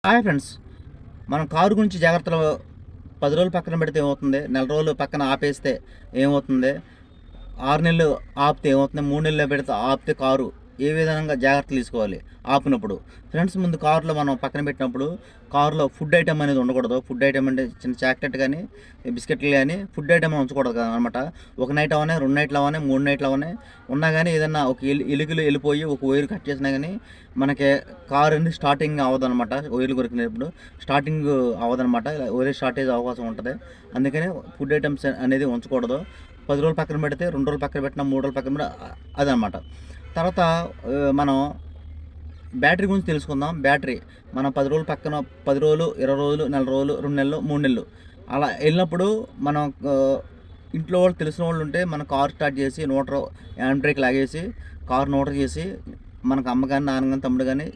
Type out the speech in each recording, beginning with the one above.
Hi friends, మనం car గురించి జాగ్రత్తలు 10 రోజులు పక్కన పెడితే ఏమవుతుంది, నెల రోజులు పక్కన ఆపేస్తే ఏమవుతుంది, 6 నెలలు ఆపితే ఏమవుతుంది, 3 నెలలు పెడితే ఆపితే కారు ఏ విధంగా జాగ్రత్తలు తీసుకోవాలి ఆపినప్పుడు. ఫ్రెండ్స్, ముందు కారులో మనం పక్కన పెట్టినప్పుడు కారులో ఫుడ్ ఐటమ్ అనేది ఉండకూడదు. ఫుడ్ ఐటమ్ అంటే చిన్న చాక్లెట్ కానీ బిస్కెట్లు కానీ ఫుడ్ ఐటమ్ ఉంచకూడదు అనమాట. ఒక నైట్ అవనే, 2 నైట్లు అవనే, 3 నైట్లు అవనే ఉన్నా కానీ ఏదన్నా ఒక ఎలుకలు వెళ్ళిపోయి ఒక వైర్ కట్ చేసినా కానీ మనకి కారు అనేది స్టార్టింగ్ అవ్వదనమాట. వైర్లు కొరికినప్పుడు స్టార్టింగ్ అవ్వదనమాట, వైర్ షార్టేజ్ అవకాశం ఉంటుంది. అందుకని ఫుడ్ ఐటమ్స్ అనేది ఉంచకూడదు. 10 రోజులు పక్కన పెడితే, 2 రోజులు పక్కన పెట్టినా, 3 రోజులు పక్కన పెడితే అదనమాట. తర్వాత మనం బ్యాటరీ గురించి తెలుసుకుందాం. బ్యాటరీ మనం 10 రోజులు పక్కన, 10 రోజులు, 20 రోజులు, నెల రోజులు, 2 నెలలు, 3 నెలలు అలా వెళ్ళినప్పుడు మనం ఇంట్లో వాళ్ళు తెలిసిన వాళ్ళు ఉంటే మన కార్ స్టార్ట్ చేసి న్యూట్రల్ హ్యాండ్ బ్రేక్ లాగేసి కారు న్యూట్రల్ చేసి మనకు అమ్మ కానీ, నాన్న కానీ, తమ్ముడు కానీ,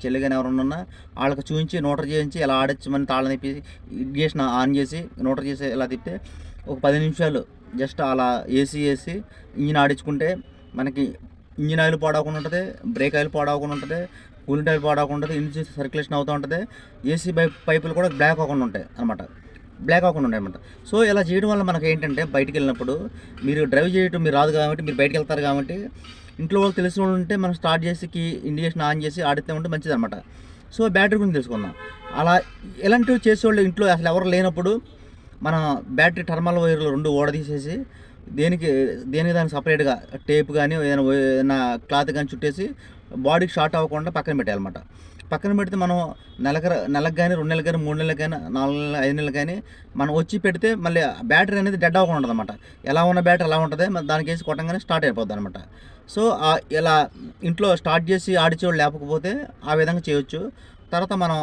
చెల్లి కానీ ఎవరైనా ఉన్నా వాళ్ళకి చూపించి న్యూట్రల్ చేయించి ఇలా ఆడొచ్చమని తాళం తిప్పి ఇగ్నిషన్ ఆన్ చేసి న్యూట్రల్ చేసి ఇలా తిప్పితే ఒక 10 నిమిషాలు జస్ట్ అలా ఏసీ వేసి ఇంజిన్ ఆడించుకుంటే మనకి ఇంజిన్ ఆయిల్ పాడవకుండా ఉంటుంది, బ్రేక్ ఆయిల్ పాడవకుండా ఉంటుంది, కూలింగ్ ఆయిల్ పాడవకుండా ఉంటుంది, ఇంజిన్ సర్క్యులేషన్ అవుతూ ఉంటుంది, ఏసీ పైపులు కూడా బ్లాక్ అవ్వకుండా ఉంటాయి అనమాట. సో ఇలా చేయడం వల్ల మనకి ఏంటంటే బయటికి వెళ్ళినప్పుడు మీరు డ్రైవ్ చేయటం మీరు రాదు కాబట్టి, మీరు బయటకు వెళ్తారు కాబట్టి ఇంట్లో వాళ్ళు తెలిసిన వాళ్ళు ఉంటే మనం స్టార్ట్ చేసి ఇండికేషన్ ఆన్ చేసి ఆడితే ఉంటే మంచిది అనమాట. సో బ్యాటరీ గురించి తెలుసుకుందాం. అలా ఇలాంటివి చేసేవాళ్ళు ఇంట్లో అసలు ఎవరు లేనప్పుడు మన బ్యాటరీ టర్మల్ వైర్లు 2 ఓడదీసేసి దేనికి దానికి సపరేట్గా టేప్ కానీ ఏదైనా క్లాత్ కానీ చుట్టేసి బాడీకి షార్ట్ అవ్వకుండా పక్కన పెట్టాలన్నమాట. పక్కన పెడితే మనం నెలకు కానీ, 2 నెలలకు కానీ, 3 నెలలకు కానీ, 4 నెలలు, 5 నెలలకు కానీ మనం వచ్చి పెడితే మళ్ళీ బ్యాటరీ అనేది డెడ్ అవ్వకుండా ఉంటుంది అనమాట. ఎలా ఉన్న బ్యాటరీ ఎలా ఉంటుంది, దానికి వేసి కొట్టంగానే స్టార్ట్ అయిపోద్ది అనమాట. సో ఇలా ఇంట్లో స్టార్ట్ చేసి ఆడిచేవాళ్ళు లేకపోతే ఆ విధంగా చేయొచ్చు. తర్వాత మనం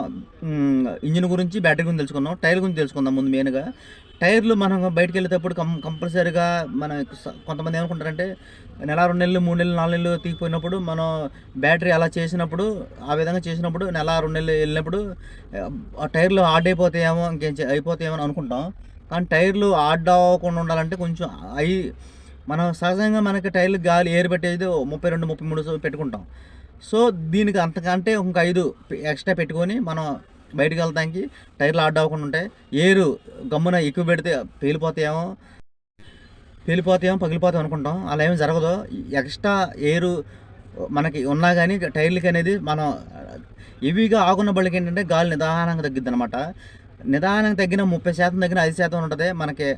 ఇంజిన్ గురించి, బ్యాటరీ గురించి తెలుసుకుందాం. టైర్ గురించి తెలుసుకుందాం. ముందు మెయిన్గా టైర్లు మనం బయటకు వెళ్ళేటప్పుడు కంపల్సరీగా మనం కొంతమంది ఏమనుకుంటారంటే నెల, 2 నెలలు, 3 నెలలు, 4 నెలలు తీగిపోయినప్పుడు మనం బ్యాటరీ అలా చేసినప్పుడు, ఆ విధంగా చేసినప్పుడు నెల, 2 నెలలు వెళ్ళినప్పుడు ఆ టైర్లు హార్డ్ అయిపోతాయేమో, ఇంకేం అయిపోతాయేమో అని అనుకుంటాం. కానీ టైర్లు హార్డ్ అవ్వకుండా ఉండాలంటే కొంచెం మనం సహజంగా మనకి టైర్లు గాలి ఎయిర్ పెట్టేది 32, 33 పెట్టుకుంటాం. సో దీనికి అంతకంటే ఇంక 5 ఎక్స్ట్రా పెట్టుకొని మనం బయటకు వెళ్తానికి టైర్లు హార్డ్ అవ్వకుండా ఉంటాయి. ఎయిర్ గమ్మున ఎక్కువ పెడితే పేలిపోతాయేమో, పగిలిపోతాం అనుకుంటాం. అలా ఏమి జరగదు. ఎక్స్ట్రా ఎయిర్ మనకి ఉన్నా కానీ టైర్లకి అనేది మనం హెవీగా ఆగున్న బళ్ళకి ఏంటంటే గాలి నిదానంగా తగ్గిద్ది అనమాట. నిదానంగా తగ్గిన 30% తగ్గిన 5% ఉంటుంది మనకి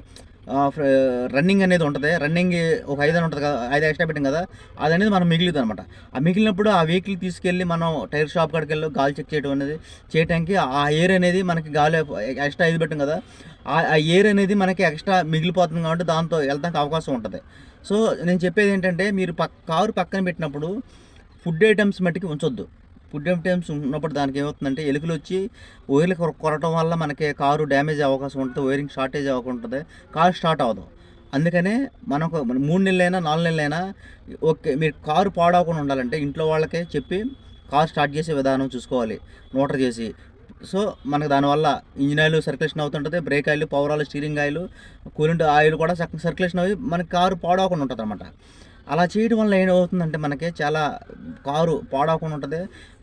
రన్నింగ్ అనేది ఉంటుంది. రన్నింగ్ ఒక 5 అని ఉంటుంది కదా, 5 ఎక్స్ట్రా పెట్టాం కదా, అది అనేది మనం మిగిలింది అనమాట. ఆ మిగిలినప్పుడు ఆ వెహికల్ తీసుకెళ్ళి మనం టైర్ షాప్ కాడికి వెళ్ళి గాలి చెక్ చేయడం అనేది చేయడానికి ఆ ఎయిర్ అనేది మనకి గాలి ఎక్స్ట్రా 5 పెట్టాం కదా, ఆ ఎయిర్ అనేది మనకి ఎక్స్ట్రా మిగిలిపోతుంది కాబట్టి దాంతో వెళ్తానికి అవకాశం ఉంటుంది. సో నేను చెప్పేది ఏంటంటే మీరు కారు పక్కన పెట్టినప్పుడు ఫుడ్ ఐటమ్స్ మట్టికి ఉంచొద్దు. ఫుడ్ ఐటమ్స్ ఉన్నప్పుడు దానికి ఏమవుతుందంటే ఎలుకలు వచ్చి వైర్లు కొరటం వల్ల మనకి కారు డ్యామేజ్ అయ్యే అవకాశం ఉంటుంది, వైరింగ్ షార్టేజ్ అవ్వకుంటుంది, కారు స్టార్ట్ అవ్వదు. అందుకనే మనకు 3 నెలలైనా, 4 నెలలైనా ఓకే, మీరు కారు పాడవకుండా ఉండాలంటే ఇంట్లో వాళ్ళకే చెప్పి కారు స్టార్ట్ చేసే విధానం చూసుకోవాలి, మోటార్ చేసి. సో మనకు దానివల్ల ఇంజిన్ ఆయిల్ సర్క్యులేషన్ అవుతుంటుంది, break oil, power oil, steering oil, cooling oil కూడా సర్క్యులేషన్ అయ్యి మనకి కారు పాడవకుండా ఉంటుంది అనమాట. అలా చేయడం వల్ల ఏమవుతుందంటే మనకి చాలా కారు పాడవకుండా ఉంటుంది,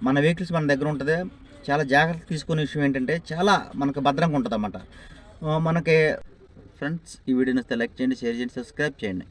మన వెహికల్స్ మన దగ్గర ఉంటుంది. చాలా జాగ్రత్త తీసుకునే విషయం ఏంటంటే చాలా మనకు భద్రంగా ఉంటుంది అన్నమాట మనకి. ఫ్రెండ్స్, ఈ వీడియో నచ్చితే లైక్ చేయండి, షేర్ చేయండి, సబ్స్క్రైబ్ చేయండి.